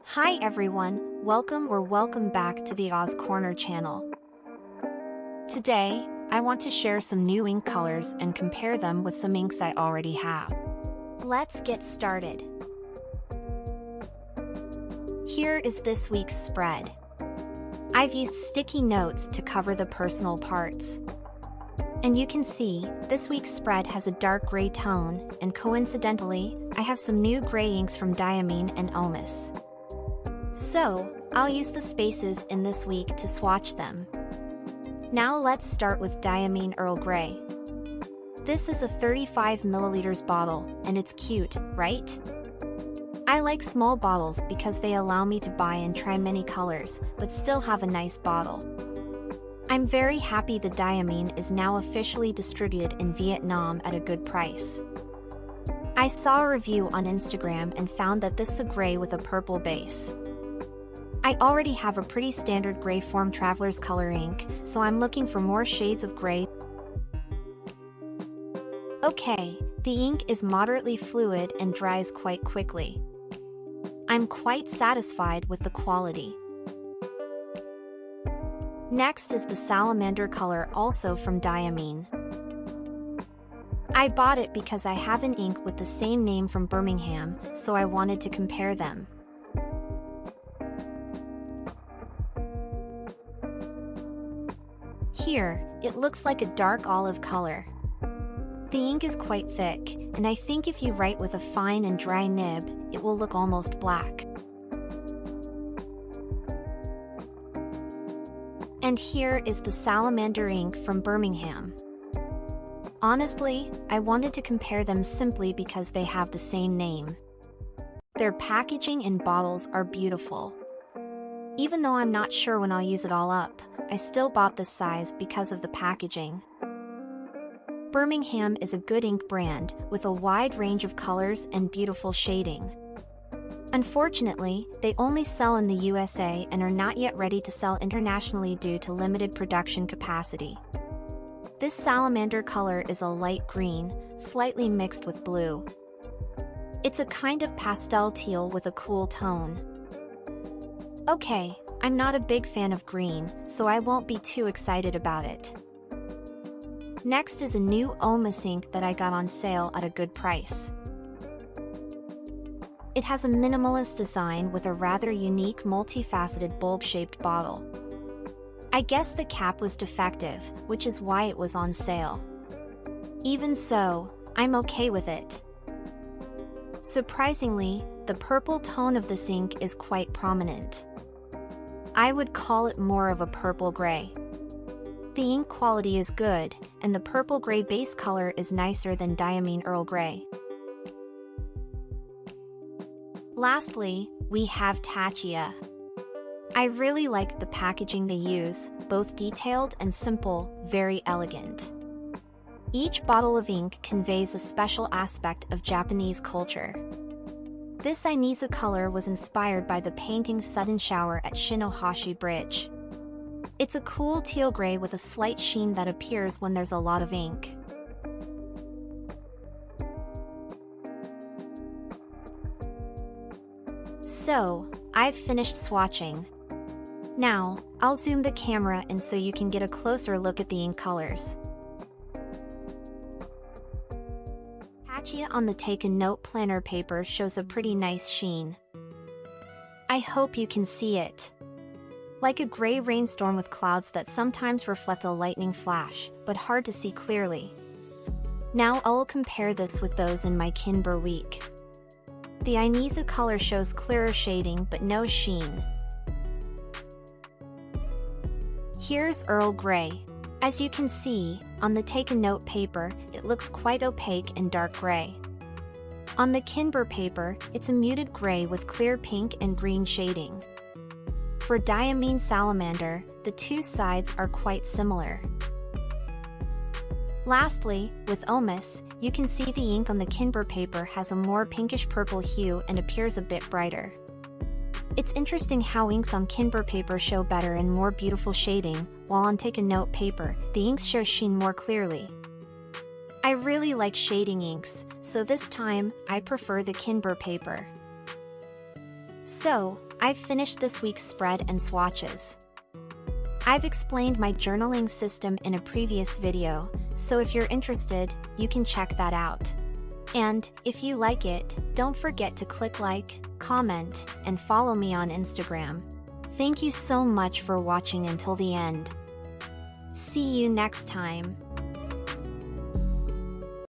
Hi everyone, welcome back to the Oz.corner channel. Today, I want to share some new ink colors and compare them with some inks I already have. Let's get started. Here is this week's spread. I've used sticky notes to cover the personal parts. And you can see, this week's spread has a dark gray tone, and coincidentally, I have some new gray inks from Diamine and Omis. So, I'll use the spaces in this week to swatch them. Now let's start with Diamine Earl Grey. This is a 35 milliliters bottle, and it's cute, right? I like small bottles because they allow me to buy and try many colors, but still have a nice bottle. I'm very happy the Diamine is now officially distributed in Vietnam at a good price. I saw a review on Instagram and found that this is a gray with a purple base. I already have a pretty standard gray form Traveler's Color ink, so I'm looking for more shades of gray. Okay, the ink is moderately fluid and dries quite quickly. I'm quite satisfied with the quality. Next is the Salamander color, also from Diamine. I bought it because I have an ink with the same name from Birmingham, so I wanted to compare them. Here, it looks like a dark olive color. The ink is quite thick, and I think if you write with a fine and dry nib, it will look almost black. And here is the Salamander ink from Birmingham. Honestly, I wanted to compare them simply because they have the same name. Their packaging and bottles are beautiful. Even though I'm not sure when I'll use it all up, I still bought this size because of the packaging. Birmingham is a good ink brand with a wide range of colors and beautiful shading. Unfortunately, they only sell in the USA and are not yet ready to sell internationally due to limited production capacity. This Salamander color is a light green, slightly mixed with blue. It's a kind of pastel teal with a cool tone. Okay, I'm not a big fan of green, so I won't be too excited about it. Next is a new Omis ink that I got on sale at a good price. It has a minimalist design with a rather unique multifaceted bulb-shaped bottle. I guess the cap was defective, which is why it was on sale. Even so, I'm okay with it. Surprisingly, the purple tone of this ink is quite prominent. I would call it more of a purple gray. The ink quality is good, and the purple gray base color is nicer than Diamine Earl Grey. Lastly, we have Tachia. I really like the packaging they use, both detailed and simple, very elegant. Each bottle of ink conveys a special aspect of Japanese culture. This Inisa color was inspired by the painting Sudden Shower at Shinohashi Bridge. It's a cool teal gray with a slight sheen that appears when there's a lot of ink. So, I've finished swatching. Now, I'll zoom the camera in so you can get a closer look at the ink colors. Tachia on the Take a Note planner paper shows a pretty nice sheen. I hope you can see it. Like a gray rainstorm with clouds that sometimes reflect a lightning flash, but hard to see clearly. Now I'll compare this with those in my Kinbor week. The Inisa color shows clearer shading but no sheen. Here's Earl Grey. As you can see, on the Take a Note paper, it looks quite opaque and dark gray. On the Kinbor paper, it's a muted gray with clear pink and green shading. For Diamine Salamander, the two sides are quite similar. Lastly, with Omis, you can see the ink on the Kinbor paper has a more pinkish purple hue and appears a bit brighter. It's interesting how inks on Kinbor paper show better and more beautiful shading, while on Take a Note paper, the inks show sheen more clearly. I really like shading inks, so this time, I prefer the Kinbor paper. So, I've finished this week's spread and swatches. I've explained my journaling system in a previous video, so if you're interested, you can check that out. And, if you like it, don't forget to click like, comment, and follow me on Instagram. Thank you so much for watching until the end. See you next time.